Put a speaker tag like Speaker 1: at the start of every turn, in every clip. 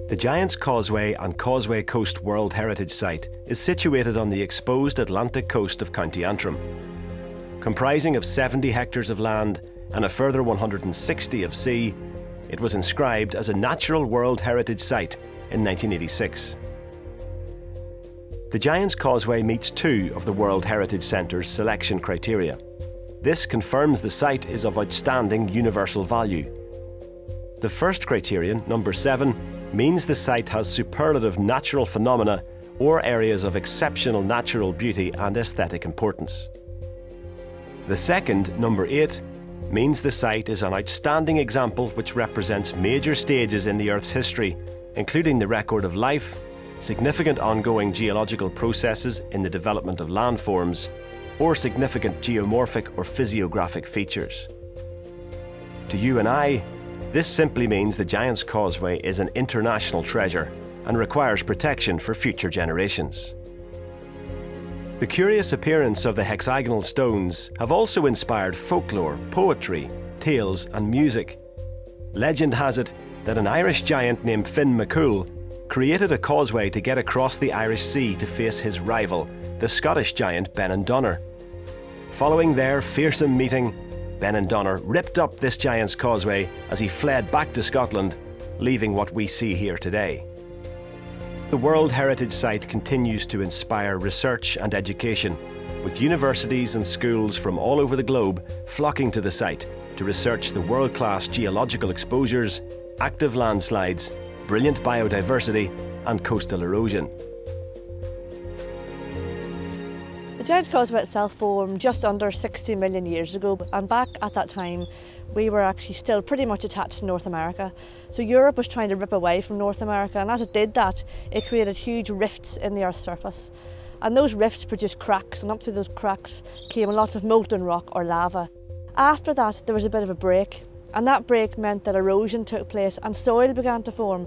Speaker 1: The Giant's Causeway and Causeway Coast World Heritage Site is situated on the exposed Atlantic coast of County Antrim. Comprising of 70 hectares of land and a further 160 of sea, it was inscribed as a Natural World Heritage Site in 1986. The Giant's Causeway meets two of the World Heritage Centre's selection criteria. This confirms the site is of outstanding universal value. The first criterion, number 7, means the site has superlative natural phenomena or areas of exceptional natural beauty and aesthetic importance. The second, number 8, means the site is an outstanding example which represents major stages in the Earth's history, including the record of life, significant ongoing geological processes in the development of landforms, or significant geomorphic or physiographic features. To you and I, this simply means the Giant's Causeway is an international treasure and requires protection for future generations. The curious appearance of the hexagonal stones have also inspired folklore, poetry, tales and music. Legend has it that an Irish giant named Finn McCool created a causeway to get across the Irish Sea to face his rival, the Scottish giant Benandonner. Following their fearsome meeting, Benandonner ripped up this Giant's Causeway as he fled back to Scotland, leaving what we see here today. The World Heritage Site continues to inspire research and education, with universities and schools from all over the globe flocking to the site to research the world-class geological exposures, active landslides, brilliant biodiversity and coastal erosion.
Speaker 2: The Giant's Causeway itself formed just under 60 million years ago, and back at that time we were actually still pretty much attached to North America. So Europe was trying to rip away from North America, and as it did that, it created huge rifts in the Earth's surface. And those rifts produced cracks, and up through those cracks came lots of molten rock or lava. After that there was a bit of a break, and that break meant that erosion took place and soil began to form,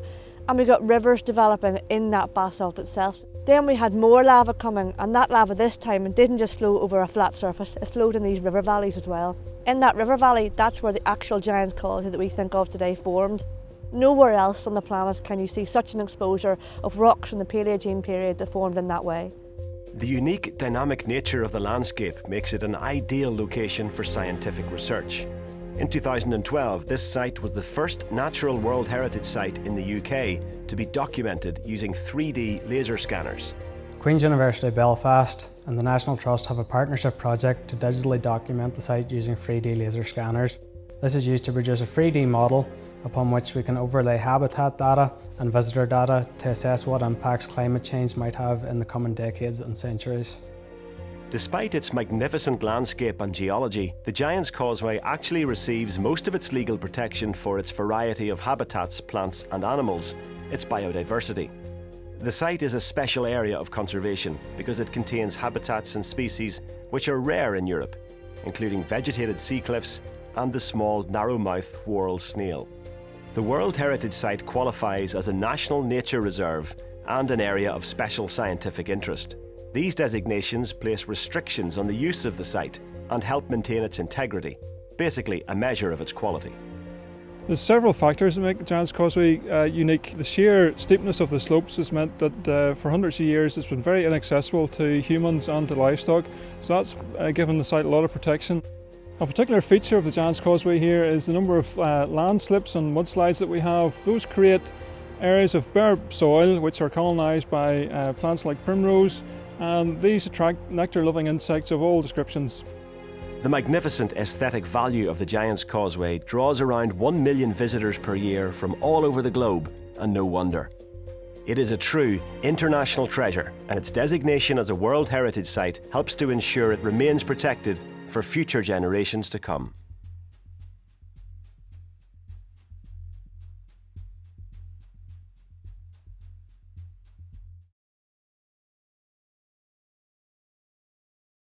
Speaker 2: and we got rivers developing in that basalt itself. Then we had more lava coming, and that lava this time it didn't just flow over a flat surface, it flowed in these river valleys as well. In that river valley, that's where the actual Giant's Causeway that we think of today formed. Nowhere else on the planet can you see such an exposure of rocks from the Paleogene period that formed in that way.
Speaker 1: The unique dynamic nature of the landscape makes it an ideal location for scientific research. In 2012, this site was the first Natural World Heritage Site in the UK to be documented using 3D laser scanners.
Speaker 3: Queen's University Belfast and the National Trust have a partnership project to digitally document the site using 3D laser scanners. This is used to produce a 3D model upon which we can overlay habitat data and visitor data to assess what impacts climate change might have in the coming decades and centuries.
Speaker 1: Despite its magnificent landscape and geology, the Giant's Causeway actually receives most of its legal protection for its variety of habitats, plants and animals, its biodiversity. The site is a special area of conservation because it contains habitats and species which are rare in Europe, including vegetated sea cliffs and the small narrow-mouthed whorl snail. The World Heritage Site qualifies as a National Nature Reserve and an area of special scientific interest. These designations place restrictions on the use of the site and help maintain its integrity, basically a measure of its quality.
Speaker 4: There's several factors that make the Giant's Causeway unique. The sheer steepness of the slopes has meant that for hundreds of years it's been very inaccessible to humans and to livestock, so that's given the site a lot of protection. A particular feature of the Giant's Causeway here is the number of landslips and mudslides that we have. Those create areas of bare soil which are colonised by plants like primrose, and these attract nectar-loving insects of all descriptions.
Speaker 1: The magnificent aesthetic value of the Giant's Causeway draws around 1 million visitors per year from all over the globe, and no wonder. It is a true international treasure, and its designation as a World Heritage Site helps to ensure it remains protected for future generations to come.